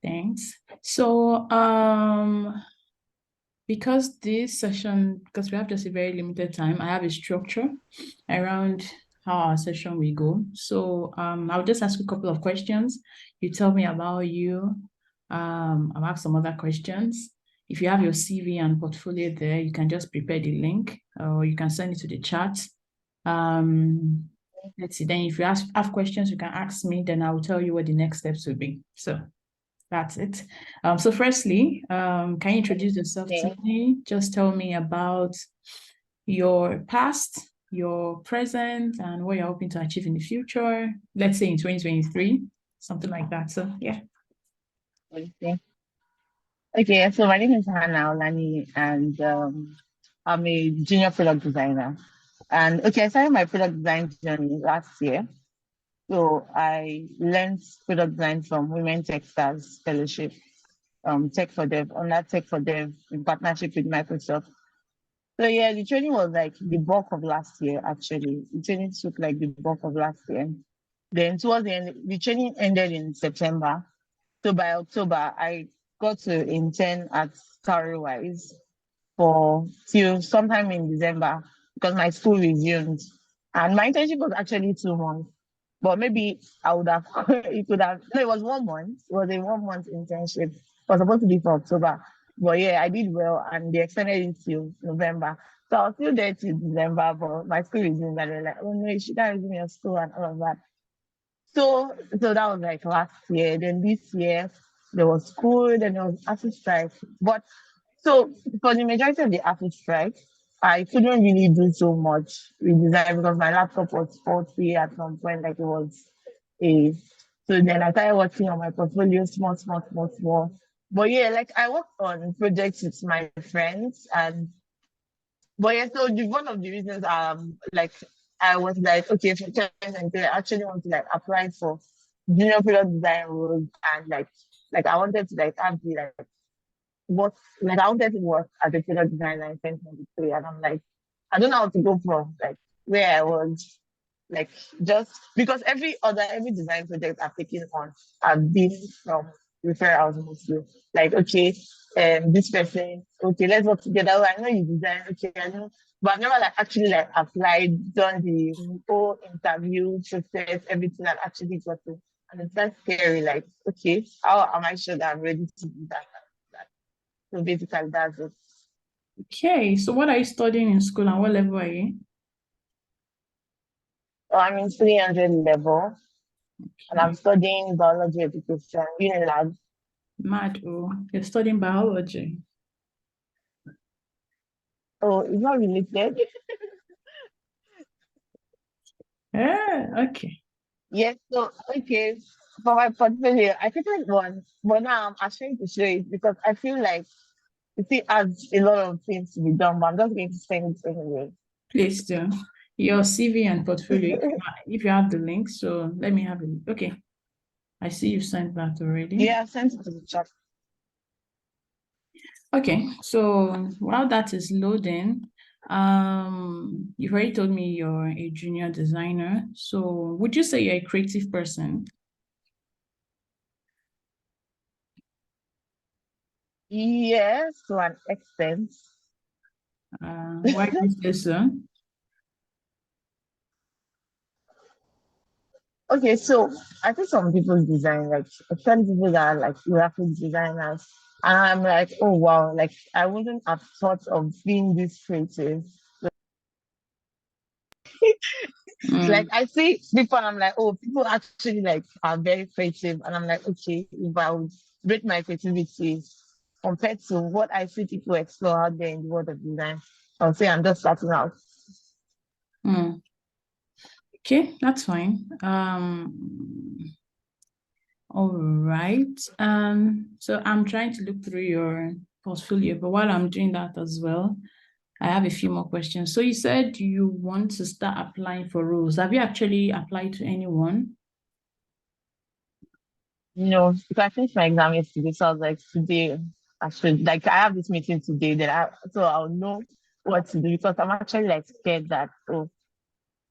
Thanks. So, because this session, because we have just a very limited time, I have a structure around how our session will go. So, I'll just ask you a couple of questions. You tell me about you. I'll ask some other questions. If you have your CV and portfolio there, you can just prepare the link or you can send it to the chat. Let's see. Then if you have questions, you can ask me, then I will tell you what the next steps will be. So that's it. So firstly, can you introduce yourself to me? Just tell me about your past, your present, and what you're hoping to achieve in the future. Let's say in 2023, something like that. So yeah. Okay, so my name is Hannah Olaniyi, and I'm a junior product designer. And okay, I started my product design journey last year. So I learned product design from Women Tech Stars Fellowship, Tech for Dev, on that Tech for Dev in partnership with Microsoft. So yeah, the training was like the bulk of last year, actually. The training took like the bulk of last year. Then towards the end, the training ended in September. So by October, I got to intern at Starwise for till sometime in December because my school resumed. And my internship was actually 2 months. But maybe I would have it could have no, it was 1 month. It was a 1 month internship. It was supposed to be for October. But yeah, I did well and they extended it till November. So I was still there till December, but my school resumed and they're like, oh no, you should not resume your school and all of that. So that was like last year. Then this year there was school, then there was acid strike. But so for the majority of the acid strike, I couldn't really do so much with design because my laptop was faulty at some point, like it was a so then I started working on my portfolio small, small, small, small. But yeah, like I worked on projects with my friends and but yeah, so one of the reasons like I was like, okay, for 2023, I actually want to like apply for junior product design roles and like I wanted to like have the like work like I wanted to work as a product designer in 2023 and I'm like, I don't know how to go from like where I was like just because every design project I've taken on have been from referrals mostly. Like, okay, this person, okay, let's work together. Oh, I know you design, okay, I know. But I've never like actually like applied, done the whole interview process, everything and actually got to and it's that scary, like, okay, how am I sure that I'm ready to do that? So basically that's it. Okay. So what are you studying in school and what level are you? So I'm in 300 level and I'm studying biology education, Unilab. Mad. Oh, you're studying biology. Oh, it's not related. Yeah. Okay. Yes, so okay. For my portfolio, I created one, but now I'm ashamed to show it because I feel like it still has a lot of things to be done, but I'm just going to send it anyway. Please do. Your CV and portfolio, if you have the link. So let me have it. Okay. I see you sent that already. Yeah, I've sent it to the chat. Okay, so while that is loading, you've already told me you're a junior designer. So would you say you're a creative person? Yes, to an extent. Why do you say so? Okay, so I think some people's design, like especially people that are like graphic designers, and I'm like, oh wow, like I wouldn't have thought of being this creative. Like Mm, I see people, and I'm like, oh, people actually like are very creative, and I'm like, okay, if I would rate my creativity compared to what I see people explore out there in the world of design, I'll say I'm just starting out. mm. Okay, that's fine. All right. So I'm trying to look through your portfolio, but while I'm doing that as well, I have a few more questions. So you said you want to start applying for roles. Have you actually applied to anyone? You know, because I finished my exam yesterday, so I was like, today I should like I have this meeting today that so I'll know what to do because I'm actually like scared that oh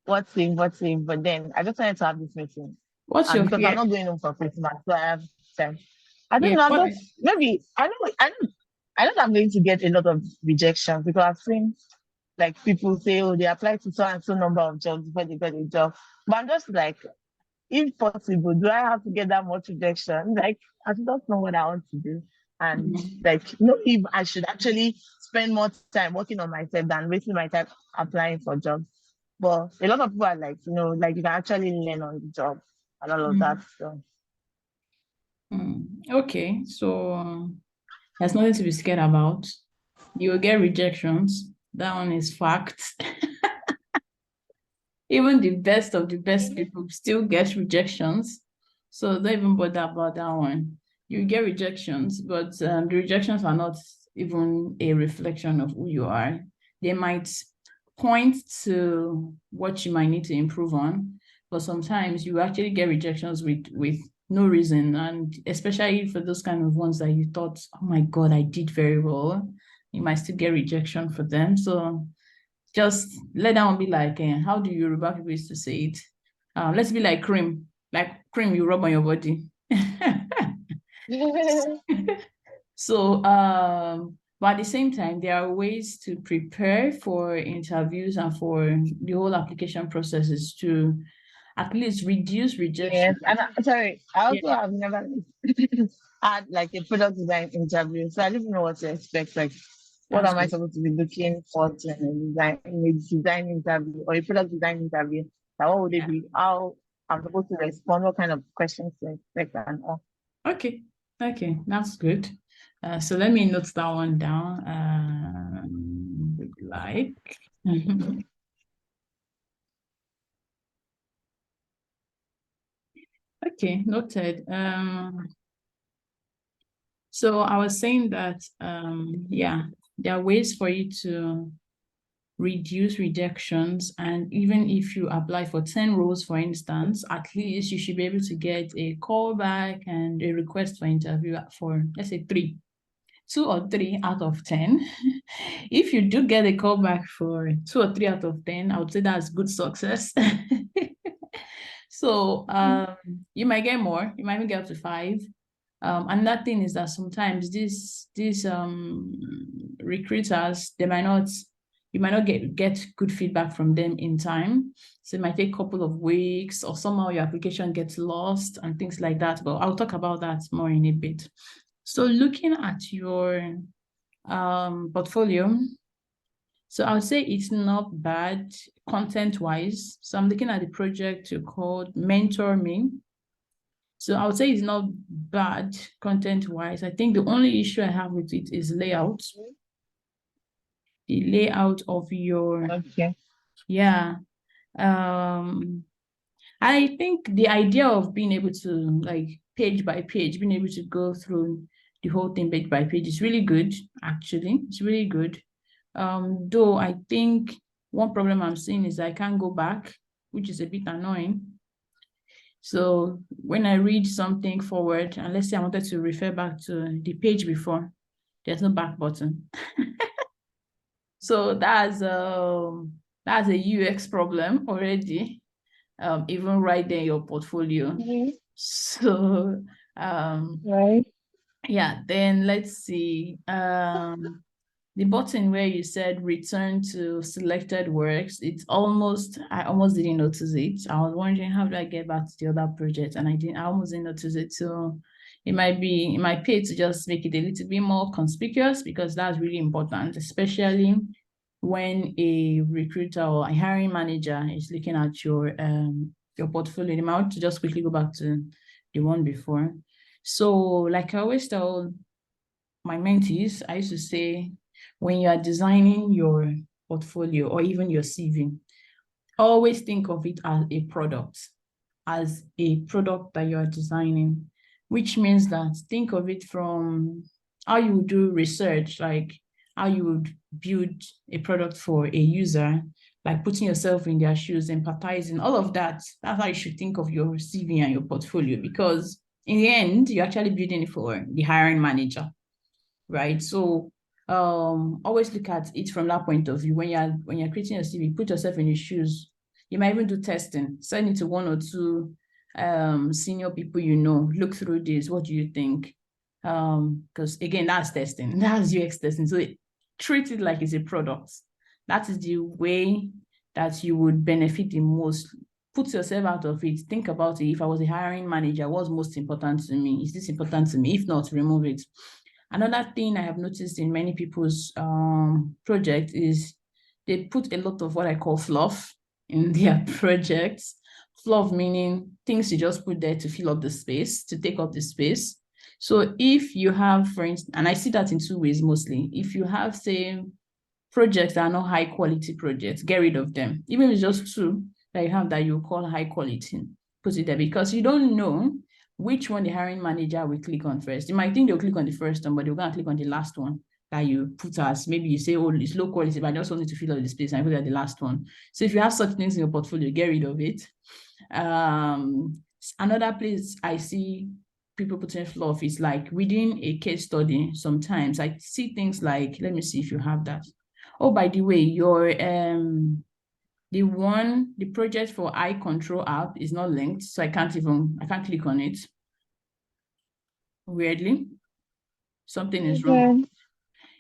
what's if, but then I just wanted to have this meeting What's and your because I'm fear? not going home for Christmas, so I have time. I don't Yeah, know. I'm what? just maybe I know I'm going to get a lot of rejection because I've seen like people say, oh, they apply to so and so number of jobs before they get a job. But I'm just like, if possible, do I have to get that much rejection? Like, I just know what I want to do. And Mm, like, if I should actually spend more time working on myself than wasting my time applying for jobs. But a lot of people are like, like you can actually learn on the job and all of that. mm, So Okay, so there's nothing to be scared about. You will get rejections. That one is fact. Even the best of the best people still get rejections. So don't even bother about that one. You get rejections, but the rejections are not even a reflection of who you are. They might point to what you might need to improve on, but sometimes you actually get rejections with no reason, and especially for those kind of ones that you thought, oh my God, I did very well, you might still get rejection for them. So just let that one be like, how do Yoruba people used to say it? Let's be like cream you rub on your body. So, but at the same time, there are ways to prepare for interviews and for the whole application processes to at least reduce yes, rejection. and sorry, I Yeah, also have never had like a product design interview, so I don't know what to expect. Like, what that's am I good. supposed to be looking for in a design interview or a product design interview? Like, what would it Yeah. be? How I'm supposed to respond? What kind of questions to expect and all? Okay. Okay, that's good. So let me note that one down. Like. Okay, noted. So I was saying that, yeah, there are ways for you to reduce rejections. And even if you apply for 10 roles, for instance, at least you should be able to get a call back and a request for interview for, let's say, three, 2 or 3 out of 10. If you do get a call back for 2 or 3 out of 10, I would say that's good success. So you might get more, you might even get up to 5. Another thing is that sometimes these recruiters, you might not get good feedback from them in time. So it might take a couple of weeks, or somehow your application gets lost and things like that. But I'll talk about that more in a bit. So looking at your portfolio, so I would say it's not bad content-wise. So I'm looking at the project you called Mentor Me. So I would say it's not bad content-wise. I think the only issue I have with it is layout. The layout of your, Okay. yeah. I think the idea of being able to, like, page by page, being able to go through the whole thing page by page is really good, actually. It's really good. Though I think one problem I'm seeing is I can't go back, which is a bit annoying. So when I read something forward, and let's say I wanted to refer back to the page before, there's no back button. So that's a UX problem already, even right there in your portfolio. Mhm. So Right. yeah, then let's see. The button where you said return to selected works, I almost didn't notice it. I was wondering, how do I get back to the other project? And I almost didn't notice it. So it might pay to just make it a little bit more conspicuous, because that's really important, especially when a recruiter or a hiring manager is looking at your portfolio. They might want to just quickly go back to the one before. So like I always tell my mentees, I used to say, when you are designing your portfolio or even your CV, always think of it as a product that you are designing, which means that think of it from how you would do research, like how you would build a product for a user, like putting yourself in their shoes, empathizing, all of that. That's how you should think of your CV and your portfolio, because in the end, you're actually building it for the hiring manager, right? So always look at it from that point of view. When you're creating a CV, put yourself in your shoes. You might even do testing, send it to 1 or 2 senior people, look through this. What do you think? Because again, that's testing, that's UX testing. So treat it like it's a product. That is the way that you would benefit the most. Put yourself out of it. Think about it. If I was a hiring manager, what's most important to me? Is this important to me? If not, remove it. Another thing I have noticed in many people's project is they put a lot of what I call fluff in their projects. Fluff meaning things you just put there to fill up the space, to take up the space. So if you have, for instance, and I see that in two ways mostly. If you have, say, projects that are not high quality projects, get rid of them. Even if it's just two that you have that you call high quality, put it there, because you don't know which one the hiring manager will click on first. You might think they'll click on the first one, but they're going to click on the last one that you put as, maybe you say, oh, it's low quality, but I just wanted to fill up the space and put at the last one. So if you have such things in your portfolio, get rid of it. Another place I see people putting fluff is like within a case study. Sometimes I see things like, let me see if you have that. Oh, by the way, your the project for eye control app is not linked, so I can't click on it. Weirdly, something is wrong.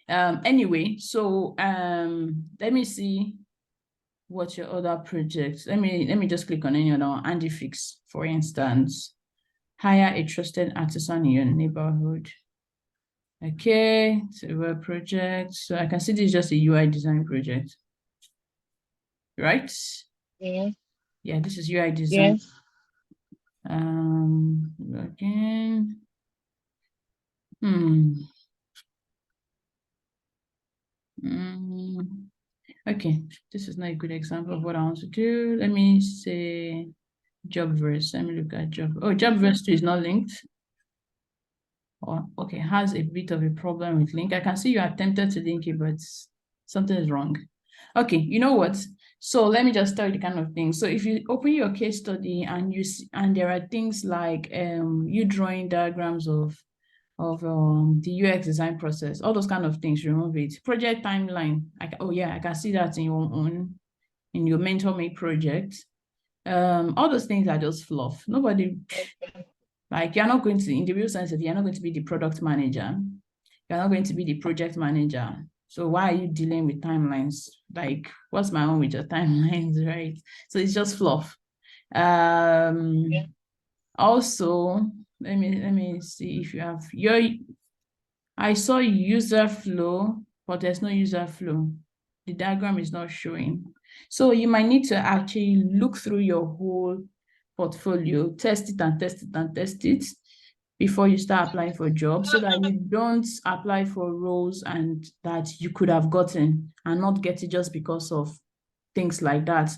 Anyway, so let me see what your other projects. Let me just click on any other one. Andy Fix, for instance. Hire a trusted artisan in your neighborhood. Okay, so a project. So I can see this is just a UI design project, right? Yeah. Yeah, this is UI design. Yes. Again. Okay, this is not a good example of what I want to do. Let me say Jobverse. Let me look at Job. Oh, Jobverse 2 is not linked. Oh, okay, has a bit of a problem with link. I can see you attempted to link it, but something is wrong. Okay, you know what? So let me just tell you the kind of thing. So if you open your case study and you see, and there are things like you drawing diagrams of the UX design process, all those kind of things, remove it. Project timeline. I can see that in your mentor made project. All those things are just fluff. Nobody, like, you're not going to, in the real sense of, you're not going to be the product manager. You're not going to be the project manager. So why are you dealing with timelines? Like, what's my own with your timelines, right? So it's just fluff. Also, let me see if you have I saw user flow, but there's no user flow. The diagram is not showing. So you might need to actually look through your whole portfolio, test it and test it and test it before you start applying for jobs, so that you don't apply for roles and that you could have gotten and not get it just because of things like that.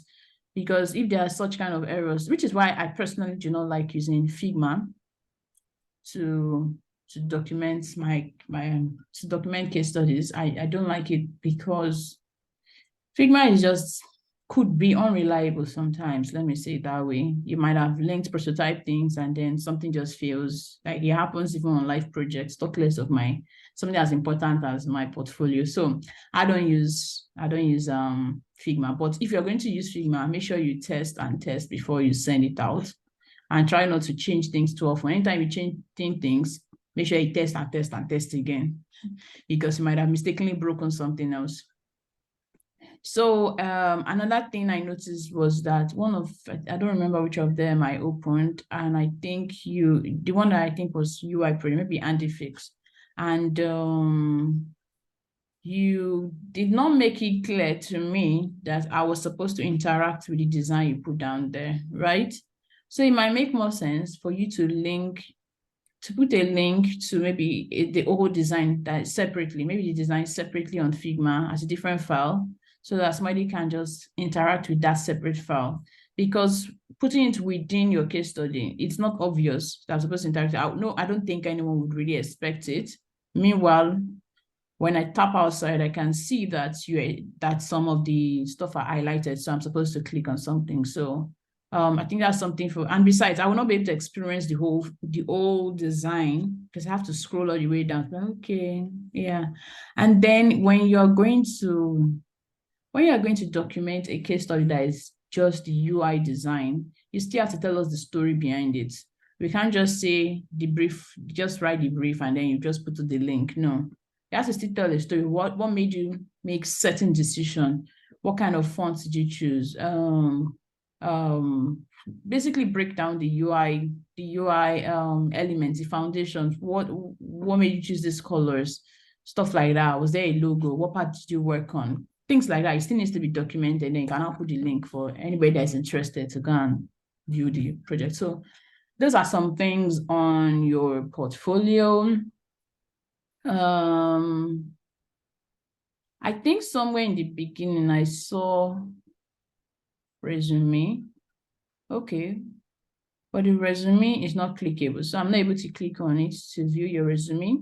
Because if there are such kind of errors, which is why I personally do not like using Figma to document to document case studies. I don't like it because Figma is just could be unreliable sometimes. Let me say it that way. You might have linked prototype things and then something just fails. Like it happens even on live projects, talk less of something as important as my portfolio. So I don't use Figma. But if you're going to use Figma, make sure you test and test before you send it out. And try not to change things too often. Anytime you change things, make sure you test and test and test again, because you might have mistakenly broken something else. So another thing I noticed was that I don't remember which of them I opened, and I think the one that I think was UI project, maybe Andy Fix, and you did not make it clear to me that I was supposed to interact with the design you put down there, right? So it might make more sense for you to put a link to maybe the whole design that separately, maybe the design separately on Figma as a different file, so that somebody can just interact with that separate file. Because putting it within your case study, it's not obvious that I'm supposed to interact. I don't think anyone would really expect it. Meanwhile, when I tap outside, I can see that some of the stuff are highlighted, so I'm supposed to click on something. So I think that's something and besides, I will not be able to experience the whole design because I have to scroll all the way down. Okay, yeah. And then when you're going to document a case study that is just the UI design, you still have to tell us the story behind it. We can't just say the brief, just write the brief and then you just put the link. No, you have to still tell the story. What made you make certain decision? What kind of fonts did you choose? Basically break down the UI elements, the foundations. What made you choose these colors? Stuff like that. Was there a logo? What part did you work on? Things like that. It still needs to be documented. Then you can now put the link for anybody that's interested to go and view the project. So those are some things on your portfolio. I think somewhere in the beginning I saw resume. Okay, but the resume is not clickable, so I'm not able to click on it to view your resume.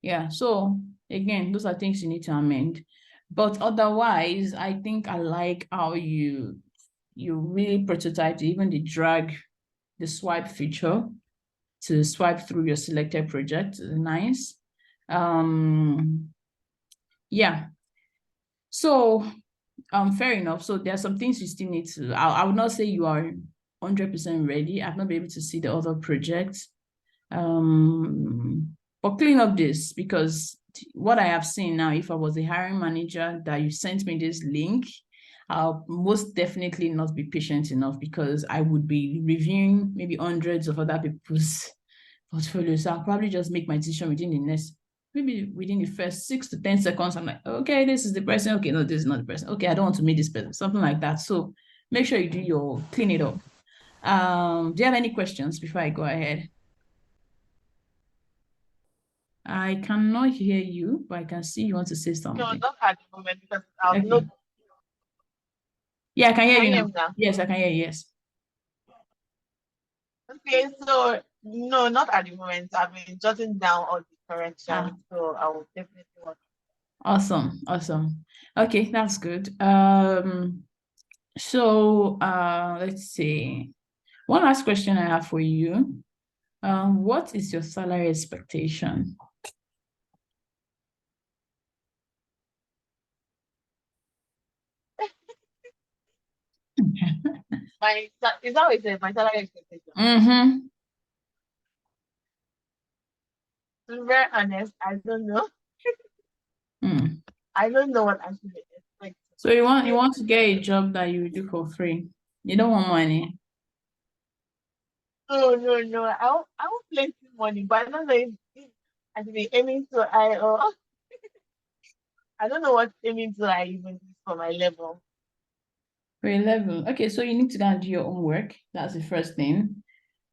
Yeah, so again, those are things you need to amend. But otherwise, I think I like how you really prototyped even the drag, the swipe feature to swipe through your selected project. Nice. Yeah. So fair enough. So there are some things you still need to, I would not say you are 100% ready. I've not been able to see the other projects. But clean up this, because what I have seen now, if I was a hiring manager that you sent me this link, I'll most definitely not be patient enough, because I would be reviewing maybe hundreds of other people's portfolios. So I'll probably just make my decision within the first 6 to 10 seconds. I'm like, okay, this is the person. Okay, no, this is not the person. Okay, I don't want to meet this person. Something like that. So make sure you do your clean it up. Do you have any questions before I go ahead? I cannot hear you, but I can see you want to say No, something. not at the moment, because I'll Okay. look. Yeah, I can hear Can you you now. hear me now? Yes, I can hear you. Yes. Okay, so no, not at the moment. I've been jotting down all the corrections, Ah, so I will definitely work. awesome. Awesome. Okay, that's good. So let's see. One last question I have for you. What is your salary expectation? Is that what it says? My salary expectation. Mm-hmm. To be very honest, I don't know. Mm. I don't know what I should expect. So you want to get a job that you do for free. You don't want money. No, no, no. I will plenty money, but I don't know if I should be aiming to I don't know what aiming to I even is for my level. For a level. Okay, so you need to go and do your own work. That's the first thing.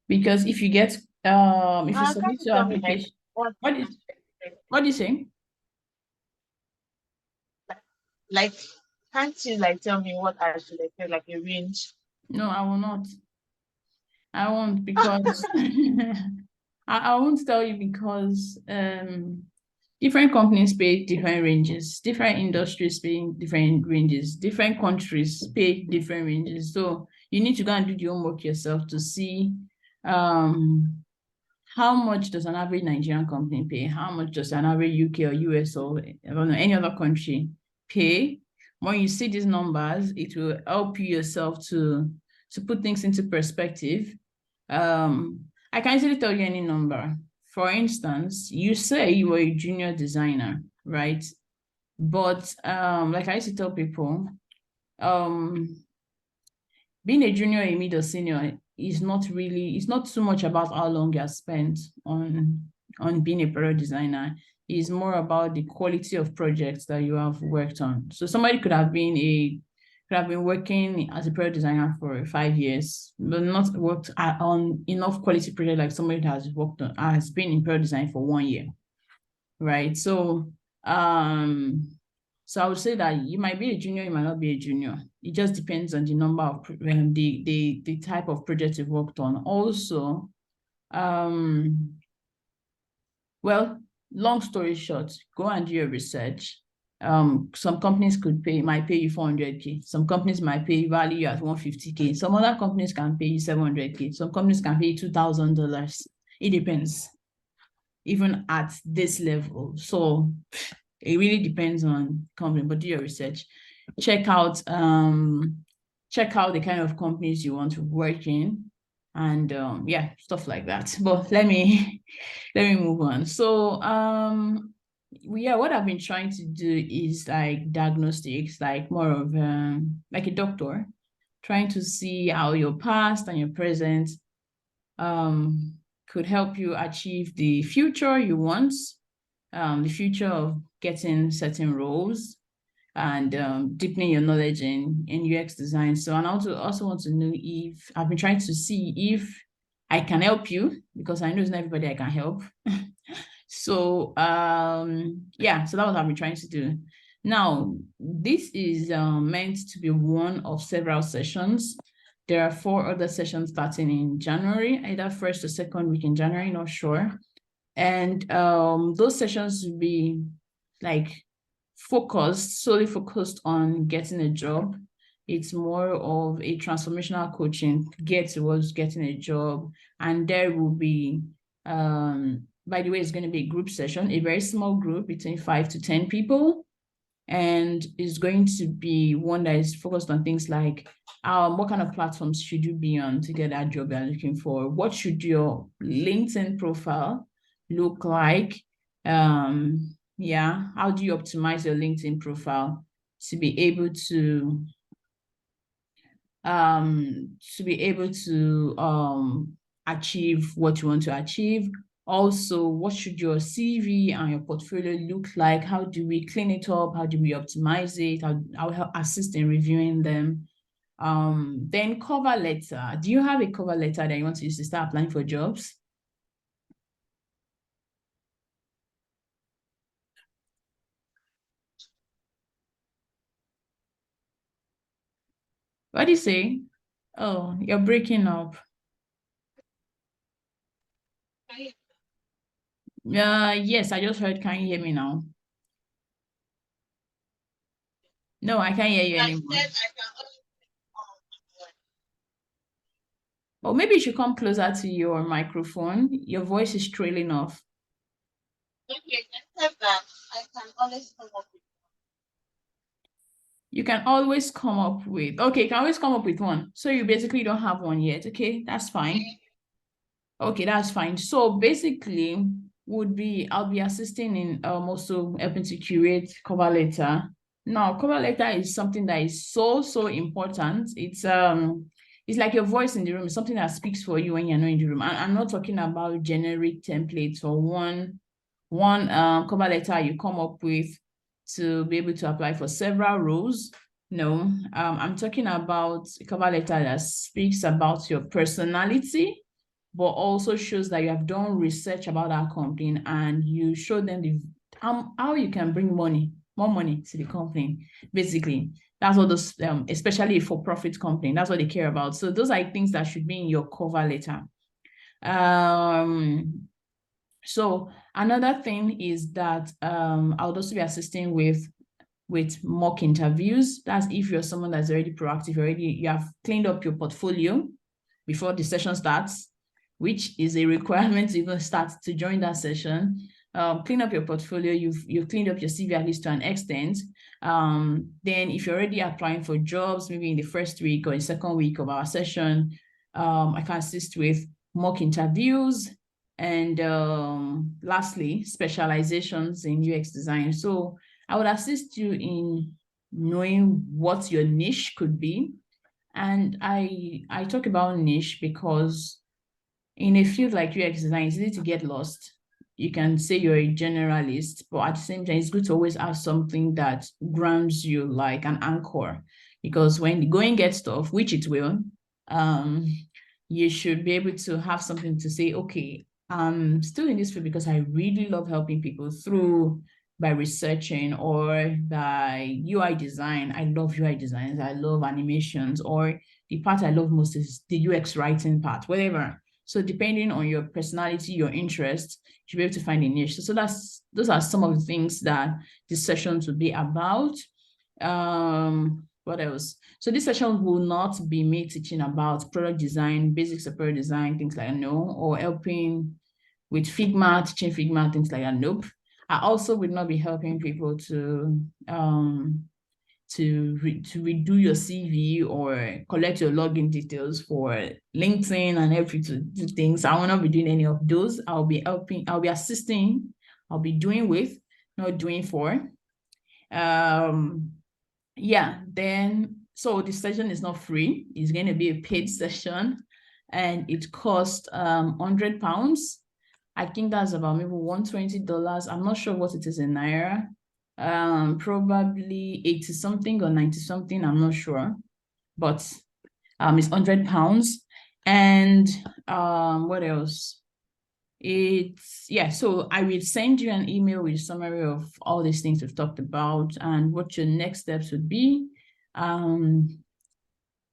Because if you Can't submit you your tell me like application, what what I is should expect? what do you say? Like, can't you like tell me what I should expect, like a range? No, I will not. I won't, because I won't tell you, because different companies pay different ranges, different industries pay different ranges, different countries pay different ranges. So you need to go and do the homework yourself to see um how much does an average Nigerian company pay? How much does an average UK or US or I don't know, any other country pay? When you see these numbers, it will help you yourself to put things into perspective. I can easily tell you any number. For instance, you say you were a junior designer, right? But like I used to tell people, um, being a junior, a mid, or senior is not really, it's not too much about how long you have spent on being a product designer. It's more about the quality of projects that you have worked on. So somebody could have been working as a product designer for 5 years, but not worked on enough quality project like somebody that has been in product design for 1 year, right? So I would say that you might be a junior, you might not be a junior. It just depends on the number of the type of project you've worked on. Also, well, long story short, go and do your research. Some companies might pay you 400K. Some companies might value you at 150K. Some other companies can pay you 700K. Some companies can pay you $2,000. It depends, even at this level. So it really depends on company, but do your research. Check out the kind of companies you want to work in. and yeah, stuff like that. But let me move on. So yeah, what I've been trying to do is like diagnostics, like more of like a doctor, trying to see how your past and your present could help you achieve the future you want, the future of getting certain roles and deepening your knowledge in UX design. So, and I also want to know if I've been trying to see if I can help you, because I know it's not everybody I can help. So yeah, so that was what I've been trying to do. Now, this is meant to be one of several sessions. There are 4 other sessions starting in January, either first or second week in January, not sure. And those sessions will be like solely focused on getting a job. It's more of a transformational coaching, get towards getting a job. And there will be, by the way, it's going to be a group session, a very small group between 5 to 10 people. And it's going to be one that is focused on things like what kind of platforms should you be on to get that job you're looking for? What should your LinkedIn profile look like? Yeah, how do you optimize your LinkedIn profile to be able to achieve what you want to achieve? Also, what should your CV and your portfolio look like? How do we clean it up? How do we optimize it? I'll help assist in reviewing them. Then cover letter. Do you have a cover letter that you want to use to start applying for jobs? What do you say? Oh, you're breaking up. Yes, I just heard. Can you hear me now? No, I can't hear you anymore. Or maybe you should come closer to your microphone. Your voice is trailing off. Okay, except that I can always come up with. You can always come up with, okay, you can always come up with one. So you basically don't have one yet. Okay, that's fine. Okay, that's fine. So basically, I'll be assisting in also helping to curate cover letter. Now, cover letter is something that is so important. It's like your voice in the room. It's something that speaks for you when you're not in the room. I'm not talking about generic templates or one cover letter you come up with to be able to apply for several roles. No, I'm talking about a cover letter that speaks about your personality, but also shows that you have done research about that company and you show them how you can bring more money to the company. Basically, that's what those, especially a for-profit company, that's what they care about. So those are things that should be in your cover letter. So another thing is that I would also be assisting with mock interviews. That's if you're someone that's already proactive, you have cleaned up your portfolio before the session starts, which is a requirement to even start to join that session. Clean up your portfolio. You've cleaned up your CV at least to an extent. Then if you're already applying for jobs, maybe in the first week or in second week of our session, I can assist with mock interviews. And lastly, specializations in UX design. So I would assist you in knowing what your niche could be. And I talk about niche because in a field like UX design, it's easy to get lost. You can say you're a generalist, but at the same time, it's good to always have something that grounds you like an anchor. Because when the going gets tough, which it will, um, you should be able to have something to say, okay, I'm still in this field because I really love helping people through by researching or by UI design. I love UI designs. I love animations, or the part I love most is the UX writing part, whatever. So depending on your personality, your interest, you'll be able to find a niche. So those are some of the things that this sessions will be about. What else? So this session will not be me teaching about product design, basics of product design, things like that, no, or helping with Figma, teaching Figma, things like that, nope. I also will not be helping people to to redo your CV or collect your login details for LinkedIn and every to do things. I will not be doing any of those. I'll be helping, I'll be assisting, I'll be doing with, not doing for. Yeah, then so the session is not free. It's going to be a paid session and it costs £100. I think that's about maybe $120. I'm not sure what it is in Naira. Probably 80 something or 90 something, I'm not sure. But it's £100. And what else? So I will send you an email with a summary of all these things we've talked about and what your next steps would be.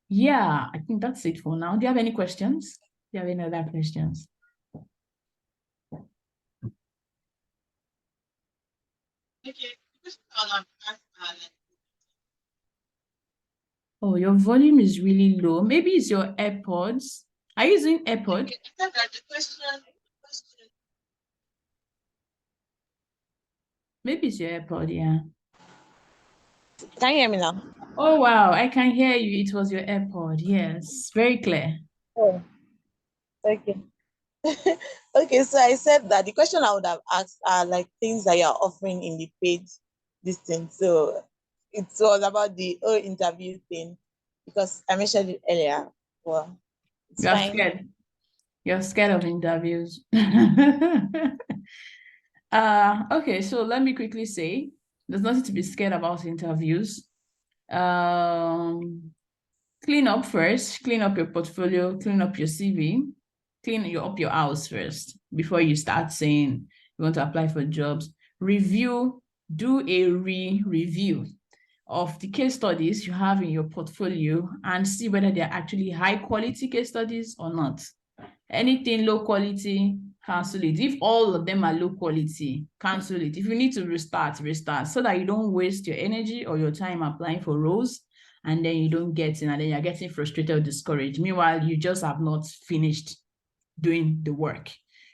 Yeah, I think that's it for now. Do you have any questions? Do you have any other questions? Okay. Oh, your volume is really low. Maybe it's your AirPods. Are you using AirPods? Maybe it's your AirPod, yeah. Can you hear me now? Oh, wow. I can hear you. It was your AirPod. Yes, very clear. Oh, okay. Okay, so I said that the question I would have asked are like things that you're offering in the paid distance. So it's all about the whole interview thing because I mentioned it earlier. Well, it's You're fine. scared. You're scared of interviews. Okay, so let me quickly say there's nothing to be scared about interviews. Clean up first, clean up your portfolio, clean up your CV, clean up your house first before you start saying you want to apply for jobs. Review, do a review of the case studies you have in your portfolio and see whether they're actually high quality case studies or not. Anything low quality, cancel it. If all of them are low quality, cancel it. If you need to restart so that you don't waste your energy or your time applying for roles and then you don't get in and then you're getting frustrated or discouraged. Meanwhile, you just have not finished doing the work,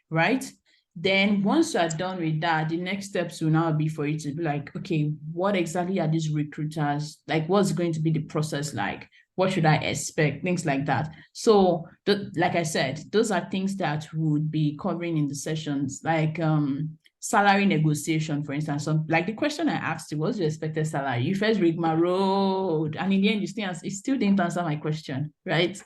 right? Then once you are done with that, the next steps will now be for you to be like, okay, what exactly are these recruiters, like what's going to be the process like? What should I expect? Things like that. So like I said, those are things that would be covering in the sessions, like salary negotiation, for instance. So, like the question I asked you, what's your expected salary? You first read my road, and in the end, you still didn't answer my question, right?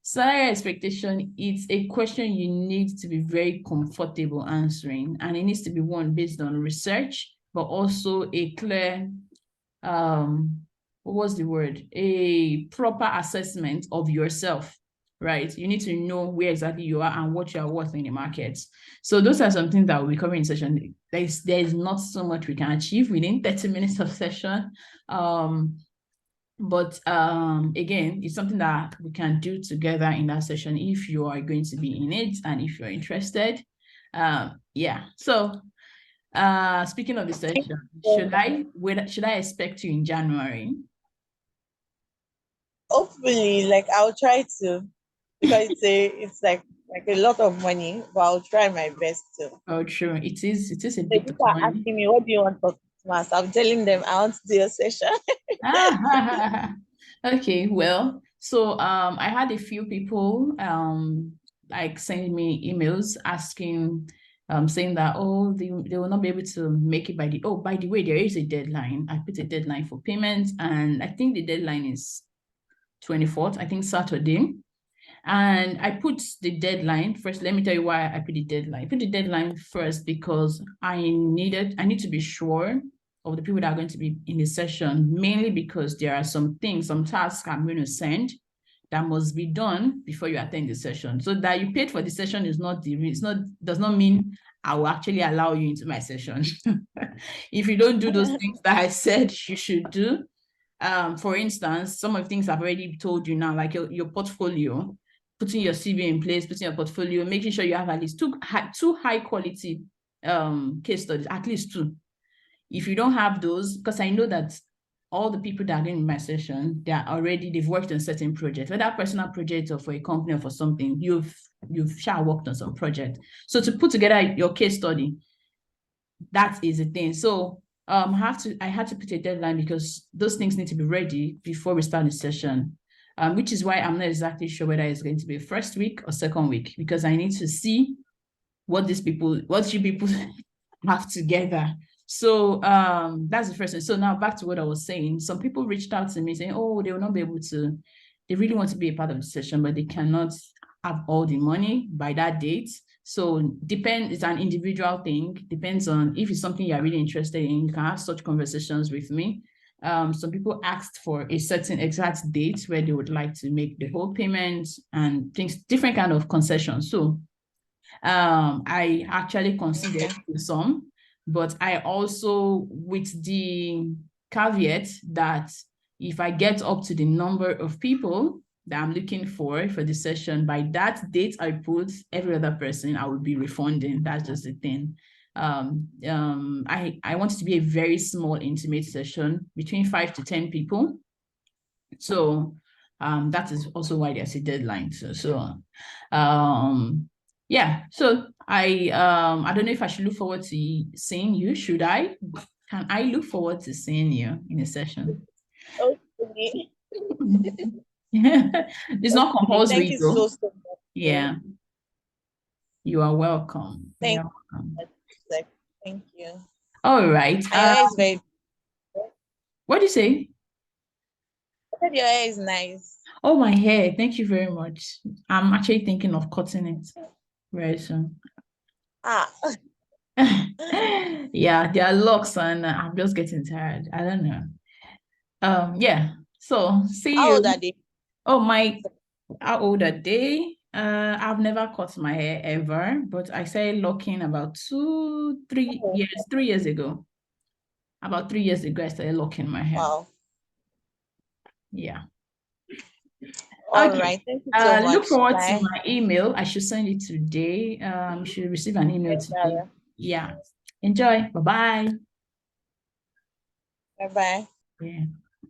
Salary expectation, it's a question you need to be very comfortable answering, and it needs to be one based on research, but also a clear, what was the word? A proper assessment of yourself, right? You need to know where exactly you are and what you are worth in the market. So those are some things that we'll be covering in session. There's not so much we can achieve within 30 minutes of session. But again, it's something that we can do together in that session if you are going to be in it and if you're interested. Yeah. So speaking of the session, should I expect you in January? Hopefully, like I'll try to because it's like a lot of money, but I'll try my best to. Oh, true. It is a So bit of people are money. asking me, what do you want for Christmas? I'm telling them I want to do a session. Okay, well, so I had a few people like sending me emails asking saying that they will not be able to make it by the way, there is a deadline. I put a deadline for payment and I think the deadline is 24th, I think Saturday. And I put the deadline first. Let me tell you why I put the deadline. I put the deadline first because I need to be sure of the people that are going to be in the session, mainly because there are some tasks I'm going to send that must be done before you attend the session. So that you paid for the session does not mean I will actually allow you into my session. If you don't do those things that I said you should do, for instance, some of the things I've already told you now, like your portfolio, putting your CV in place, putting your portfolio, making sure you have at least two high quality case studies, at least two. If you don't have those, because I know that all the people that are in my session, they've worked on certain projects, whether personal projects or for a company or for something, you've worked on some project. So to put together your case study, that is the thing. So I had to put a deadline because those things need to be ready before we start the session. Which is why I'm not exactly sure whether it's going to be first week or second week, because I need to see what you people have together. So that's the first thing. So now back to what I was saying. Some people reached out to me saying, oh, they will not be able to, they really want to be a part of the session, but they cannot have all the money by that date. So it's an individual thing. Depends on if it's something you're really interested in, you can have such conversations with me. Some people asked for a certain exact date where they would like to make the whole payment and things, different kind of concessions. So I actually considered some, but I also, with the caveat that if I get up to the number of people that I'm looking for the session, by that date I put, every other person I will be refunding. That's just the thing. I want it to be a very small, intimate session between 5 to 10 people. So that is also why there's a deadline. Yeah, so I don't know if I should look forward to seeing you. Should I? Can I look forward to seeing you in a session? Okay. It's not compulsory. Thank you so much. Yeah. You are welcome. Thank you. All right. Your hair is very. What do you say? I said your hair is nice. Oh, my hair. Thank you very much. I'm actually thinking of cutting it very soon. Yeah, there are locks and I'm just getting tired. I don't know. Yeah. So see How you. old are they? Oh, how old are they? I've never cut my hair ever, but I started locking about 3 years, 3 years ago. About 3 years ago, I started locking my hair. Wow. Yeah. All Okay. right. Thank you so much. Look forward Bye. to my email. I should send it today. You should receive an email today. Yeah. Enjoy. Bye-bye. Bye-bye. Yeah.